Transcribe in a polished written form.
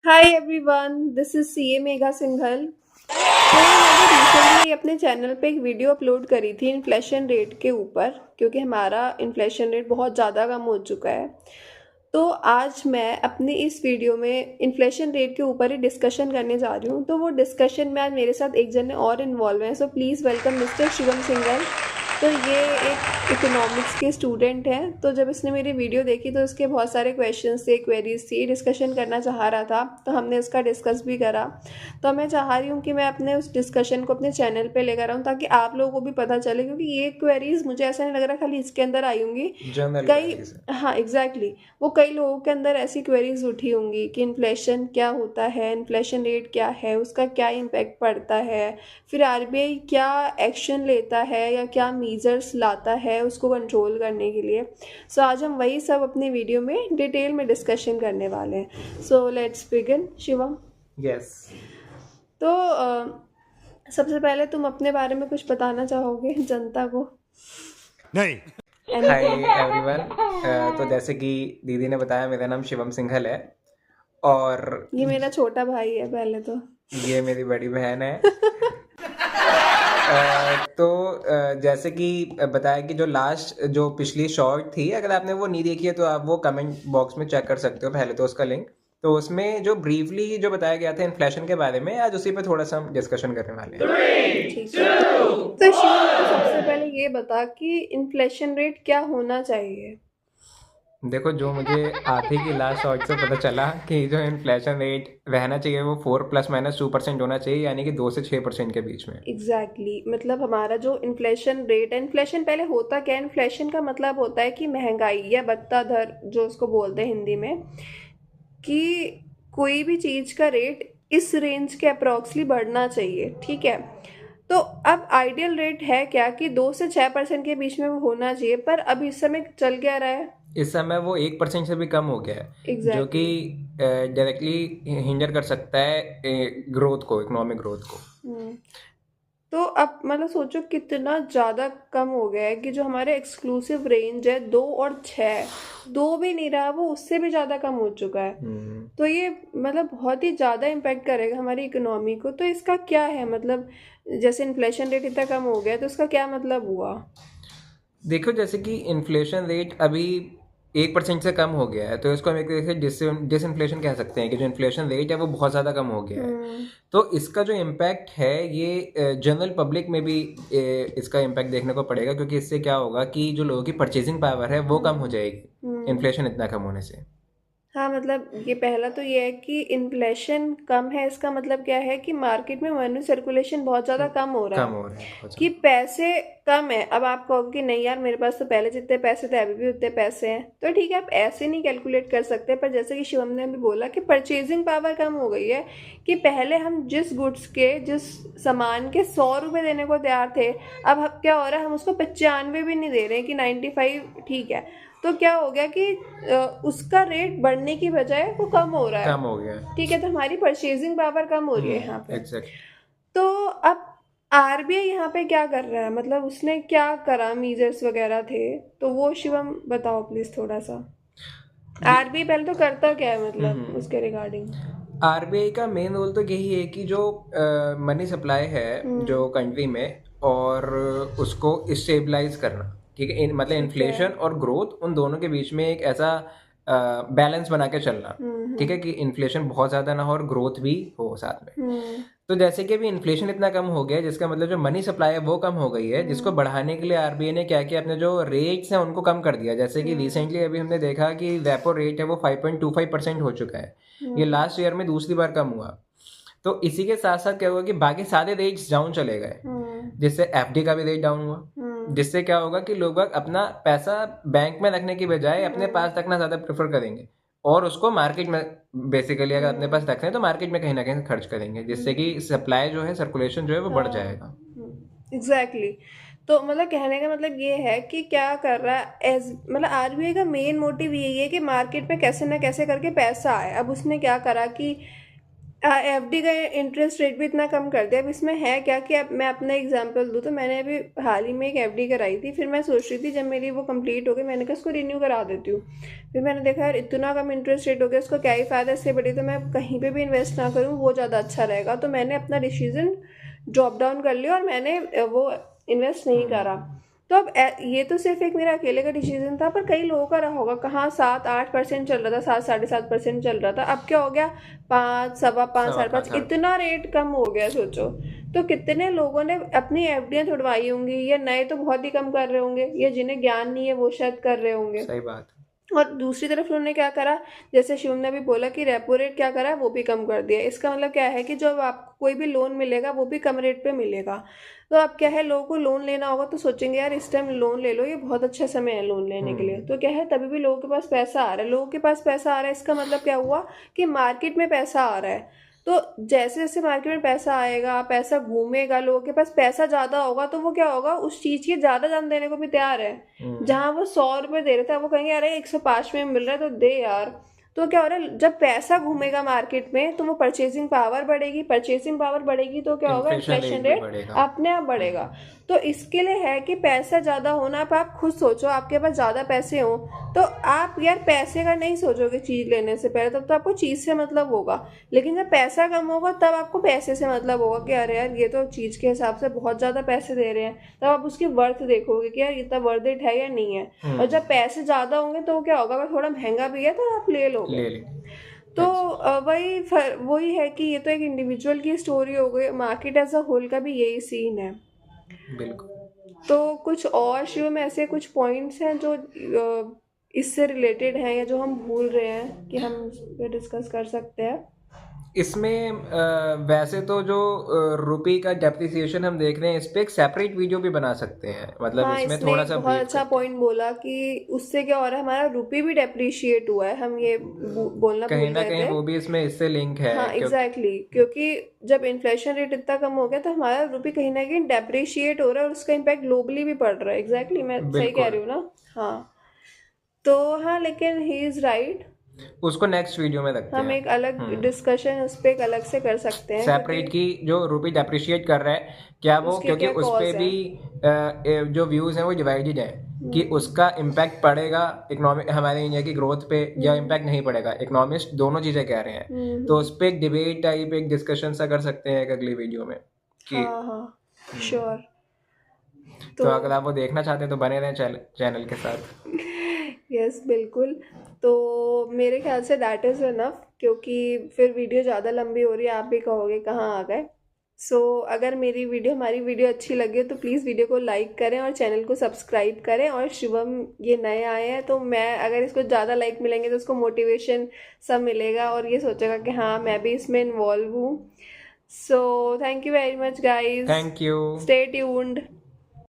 Hi everyone, this is CA Megha Singhal. तो मैंने recently अपने चैनल पे एक वीडियो अपलोड करी थी इन्फ्लेशन रेट के ऊपर, क्योंकि हमारा इन्फ्लेशन रेट बहुत ज़्यादा कम हो चुका है। तो आज मैं अपनी इस वीडियो में इन्फ्लेशन रेट के ऊपर ही डिस्कशन करने जा रही हूँ। तो वो डिस्कशन में आज मेरे साथ एक जने और इन्वॉल्व हैं, so please welcome mister Shivam Singhal. तो ये एक इकोनॉमिक्स के स्टूडेंट हैं। तो जब इसने मेरी वीडियो देखी तो इसके बहुत सारे क्वेश्चंस थे, क्वेरीज थी, डिस्कशन करना चाह रहा था, तो हमने इसका डिस्कस भी करा। तो मैं चाह रही हूँ कि मैं अपने उस डिस्कशन को अपने चैनल पे लेकर आऊँ ताकि आप लोगों को भी पता चले, क्योंकि ये क्वेरीज मुझे ऐसा नहीं लग रहा खाली इसके अंदर आई होंगी। जनरल कई क्वेरीज है। हाँ एग्जैक्टली वो कई लोगों के अंदर ऐसी क्वेरीज उठी होंगी कि इन्फ्लेशन क्या होता है, इन्फ्लेशन रेट क्या है, उसका क्या इम्पैक्ट पड़ता है, फिर आरबीआई क्या एक्शन लेता है या क्या मीजर्स लाता है उसको कंट्रोल करने के लिए। सो आज हम वही सब अपनी वीडियो में डिटेल में डिस्कशन करने वाले हैं। So let's begin Shivam. Yes. तो सबसे पहले तुम अपने बारे में कुछ बताना चाहोगे जनता को? नहीं। हाय एनीथिंग। एवरीवन। तो जैसे कि दीदी ने बताया, मेरा नाम शिवम सिंघल है और ये मेरा छोटा भाई है पहले तो। ये मेरी बड़ी बहन है। जैसे कि बताया कि जो लास्ट जो पिछली शॉर्ट थी, अगर आपने वो नहीं देखी है तो आप वो कमेंट बॉक्स में चेक कर सकते हो, पहले तो उसका लिंक। तो उसमें जो ब्रीफली जो बताया गया था इन्फ्लेशन के बारे में, आज उसी पे थोड़ा सा हम डिस्कशन करने वाले हैं। ठीक है। तो शिवम तो सबसे पहले ये बता कि इन्फ्लेशन रेट क्या होना चाहिए? देखो, जो मुझे आते की लास्ट शॉर्ट से पता चला कि जो इन्फ्लेशन रेट रहना चाहिए वो 4 ± 2% होना चाहिए, यानी कि 2 से 6% के बीच में। मतलब हमारा जो इन्फ्लेशन रेट है, इन्फ्लेशन पहले होता क्या है? इन्फ्लेशन का मतलब होता है कि महंगाई या बढ़ता दर जो उसको बोलते हैं हिंदी में, कि कोई भी चीज़ का रेट इस रेंज के अप्रॉक्सली बढ़ना चाहिए, ठीक है। तो अब आइडियल रेट है क्या कि 2 से 6% के बीच में वो होना चाहिए, पर अब इस समय चल क्या रहा है? इस समय वो 1% से भी कम हो गया है, जो कि एग्जैक्टली। डायरेक्टली हिंडर कर सकता है ग्रोथ को, इकोनॉमिक ग्रोथ को। हम्म। तो अब मतलब सोचो कितना ज़्यादा कम हो गया है कि जो हमारे एक्सक्लूसिव रेंज है 2 और 6, 2 भी नहीं रहा, वो उससे भी ज़्यादा कम हो चुका है। हम्म। तो ये मतलब बहुत ही ज़्यादा इम्पैक्ट करेगा हमारी इकोनॉमी को। तो इसका क्या है मतलब, जैसे इन्फ्लेशन रेट इतना कम हो गया तो इसका क्या मतलब हुआ? देखो, जैसे कि इन्फ्लेशन रेट अभी 1% से कम हो गया है, तो इसको हम एक तरीके से डिसइन्फ्लेशन कह सकते हैं कि जो इन्फ्लेशन रेट है वो बहुत ज़्यादा कम हो गया है। हम्म। तो इसका जो इम्पैक्ट है ये जनरल पब्लिक में भी इसका इम्पैक्ट देखने को पड़ेगा, क्योंकि इससे क्या होगा कि जो लोगों की परचेजिंग पावर है वो कम हो जाएगी हम्म। इन्फ्लेशन इतना कम होने से। हाँ मतलब ये पहला तो ये है कि इन्फ्लेशन कम है, इसका मतलब क्या है कि मार्केट में मनी सर्कुलेशन बहुत ज़्यादा कम हो रहा कम है, हो रहा है बहुत कि ज़्यादा। पैसे कम है। अब आप कहोगे कि नहीं यार, मेरे पास तो पहले जितने पैसे थे अभी भी उतने पैसे हैं, तो ठीक है, आप ऐसे नहीं कैलकुलेट कर सकते। पर जैसे कि शिवम ने अभी बोला कि परचेजिंग पावर कम हो गई है, कि पहले हम जिस गुड्स के, जिस सामान के 100 रुपये देने को तैयार थे, अब क्या हो रहा है, हम उसको 95 भी नहीं दे रहे हैं कि 95 ठीक है। तो क्या हो गया कि उसका रेट बढ़ने की बजाय वो कम हो रहा है। कम हो गया है। ठीक है, तो हमारी परचेजिंग पावर कम हो रही है यहाँ पे। एग्जैक्ट। तो अब आरबीआई यहाँ पे क्या कर रहा है, मतलब उसने क्या करा, मीजर्स वगैरह थे, तो वो शिवम बताओ प्लीज थोड़ा सा। आरबीआई पहले तो करता क्या है मतलब उसके रिगार्डिंग? आरबीआई का मेन रोल तो यही है कि जो मनी सप्लाई है हम्म। जो कंट्री में, और उसको स्टेबलाइज करना। ठीक है, मतलब ठीक है। इन्फ्लेशन और ग्रोथ, उन दोनों के बीच में एक ऐसा बैलेंस बना के चलना। ठीक है, हम्म। कि इन्फ्लेशन बहुत ज़्यादा ना हो और ग्रोथ भी हो साथ में। हम्म। तो जैसे कि अभी इन्फ्लेशन इतना कम हो गया है, जिसका मतलब जो मनी सप्लाई है वो कम हो गई है, जिसको हम्म। बढ़ाने के लिए आरबीआई ने क्या किया, अपने जो रेट्स हैं उनको कम कर दिया। जैसे कि हम्म। रिसेंटली अभी हमने देखा कि रेपो रेट है वो 5.25% हो चुका है। ये हम्म। लास्ट ईयर में दूसरी बार कम हुआ। तो इसी के साथ साथ क्या हुआ कि बाकी सारे रेट्स डाउन चले गए, हम्म। जिससे एफडी का भी रेट डाउन हुआ। हम्म। जिससे क्या होगा कि लोग अपना पैसा बैंक में रखने की बजाय अपने हम्म। पास रखना ज़्यादा प्रेफर करेंगे, और उसको मार्केट में, बेसिकली अगर अपने हम्म। पास रख रहे हैं तो मार्केट में कहीं ना कहीं खर्च करेंगे, जिससे कि सप्लाई जो है, सर्कुलेशन जो है वो बढ़ हाँ जाएगा। एग्जैक्टली। तो मतलब कहने का मतलब ये है कि क्या कर रहा है एज, मतलब आरबीआई का मेन मोटिव यही है कि मार्केट में कैसे ना कैसे करके पैसा आए। अब उसने क्या करा कि एफडी का इंटरेस्ट रेट भी इतना कम कर दिया। अब इसमें है क्या कि अब मैं अपना एग्जांपल दूँ तो मैंने अभी हाल ही में एक एफडी कराई थी। फिर मैं सोच रही थी जब मेरी वो कंप्लीट हो गई, मैंने कहा इसको रिन्यू करा देती हूँ। फिर मैंने देखा यार इतना कम इंटरेस्ट रेट हो गया, उसका क्या ही फ़ायदा, इससे बड़ी तो मैं कहीं पे भी इन्वेस्ट ना करूँ, वो ज़्यादा अच्छा रहेगा। तो मैंने अपना डिसीजन ड्रॉप डाउन कर लिया और मैंने वो इन्वेस्ट नहीं करा। तो अब ये तो सिर्फ एक मेरा अकेले का डिसीजन था, पर कई लोगों का रहा होगा। कहाँ 7-8% चल रहा था, 7-7.5% चल रहा था, अब क्या हो गया 5, 5.25, सवा पाँच 5.5, इतना रेट कम हो गया सोचो। तो कितने लोगों ने अपनी एफडियां छुड़वाई होंगी, ये नए तो बहुत ही कम कर रहे होंगे, ये जिन्हें ज्ञान नहीं है वो शायद कर रहे होंगे। सही बात। और दूसरी तरफ उन्होंने क्या करा, जैसे शिवम ने भी बोला कि रेपो रेट क्या करा, वो भी कम कर दिया। इसका मतलब क्या है कि जो अब आपको कोई भी लोन मिलेगा वो भी कम रेट पे मिलेगा। तो अब क्या है, लोगों को लोन लेना होगा तो सोचेंगे यार इस टाइम लोन ले लो, ये बहुत अच्छा समय है लोन लेने के लिए। तो क्या है, तभी भी लोगों के पास पैसा आ रहा है। लोगों के पास पैसा आ रहा है, इसका मतलब क्या हुआ कि मार्केट में पैसा आ रहा है। तो जैसे जैसे मार्केट में पैसा आएगा, पैसा घूमेगा, लोगों के पास पैसा ज़्यादा होगा, तो वो क्या होगा, उस चीज़ की ज़्यादा दाम देने को भी तैयार है। जहाँ वो 100 रुपये दे रहे थे, अब वो कहेंगे अरे 105 में मिल रहा है तो दे यार। तो क्या हो रहा है, जब पैसा घूमेगा मार्केट में तो वो परचेसिंग पावर बढ़ेगी, परचेसिंग पावर बढ़ेगी तो क्या होगा, इन्फ्लेशन रेट इन्फ्लेशन भी रेट बढ़ेगा। अपने आप बढ़ेगा। तो इसके लिए है कि पैसा ज़्यादा होना। अब आप खुद सोचो, आपके पास ज़्यादा पैसे हों तो आप यार पैसे का नहीं सोचोगे चीज़ लेने से पहले, तब तो आपको चीज़ से मतलब होगा। लेकिन जब पैसा कम होगा तब आपको पैसे से मतलब होगा कि अरे यार ये तो चीज़ के हिसाब से बहुत ज़्यादा पैसे दे रहे हैं, तब आप उसकी वर्थ देखोगे कि यार इतना वर्थ इट है या नहीं है। और जब पैसे ज़्यादा होंगे तो क्या होगा, अगर थोड़ा महंगा भी है तो आप ले लोगे। ले ले। तो वही है कि ये तो एक इंडिविजुअल की स्टोरी हो गई, मार्केट एज अ होल का भी यही सीन है। बिल्कुल। तो कुछ और शिव में ऐसे कुछ पॉइंट्स हैं जो इससे रिलेटेड हैं या जो हम भूल रहे हैं कि हम डिस्कस कर सकते हैं। इसमें वैसे तो जो रुपी का डेप्रिसिएशन हम देख रहे हैं, इस पे एक सेपरेट वीडियो भी बना सकते हैं, मतलब हाँ, इसमें इसने थोड़ा एक सा बहुत ब्रीफ अच्छा करके। पॉइंट बोला कि उससे क्या हो रहा है, हमारा रुपी भी डेप्रिशिएट हुआ है, हम ये बोलना कहीं भूल ना गए कहीं थे। वो भी इसमें इससे लिंक है हाँ क्योंकि एग्जैक्टली क्योंकि जब इन्फ्लेशन रेट इतना कम हो गया तो हमारा रुपी कहीं ना कहीं डेप्रिशिएट हो रहा है और उसका इम्पैक्ट ग्लोबली भी पड़ रहा है। एग्जैक्टली मैं सही कह बिल्कुल। रही हूँ ना। हाँ, तो हाँ, लेकिन ही इज़ राइट। उसको नेक्स्ट वीडियो में रखते हम हैं। एक अलग डिस्कशन उस पर एक अलग से कर सकते हैं क्योंकि सेपरेट की जो रुपी डेप्रिशिएट कर रहा है, क्या वो, उसके क्योंकि क्या उस पे कॉज भी है। जो व्यूज हैं वो डिवाइडेड हैं कि उसका इम्पैक्ट पड़ेगा इकोनॉमिक हमारे इंडिया की ग्रोथ पे या इम्पैक्ट नहीं पड़ेगा। इकोनॉमिस्ट दोनों चीज़ें कह रहे हैं, तो उस पर एक डिबेट टाइप एक डिस्कशन सा कर सकते हैं एक अगली वीडियो में कि हाँ हाँ श्योर। तो तो अगर आप वो देखना चाहते हैं तो बने रहें चैनल के साथ। यस बिल्कुल। तो मेरे ख्याल से दैट इज़ इनफ, क्योंकि फिर वीडियो ज़्यादा लंबी हो रही है, आप भी कहोगे कहाँ आ गए। सो अगर हमारी वीडियो अच्छी लगी हो तो प्लीज़ वीडियो को लाइक करें और चैनल को सब्सक्राइब करें। और शिवम ये नए आए हैं तो मैं अगर इसको ज़्यादा लाइक मिलेंगे तो उसको मोटिवेशन सब मिलेगा और ये सोचेगा कि हाँ मैं भी इसमें इन्वॉल्व हूँ। So thank you very much guys, thank you. Stay tuned.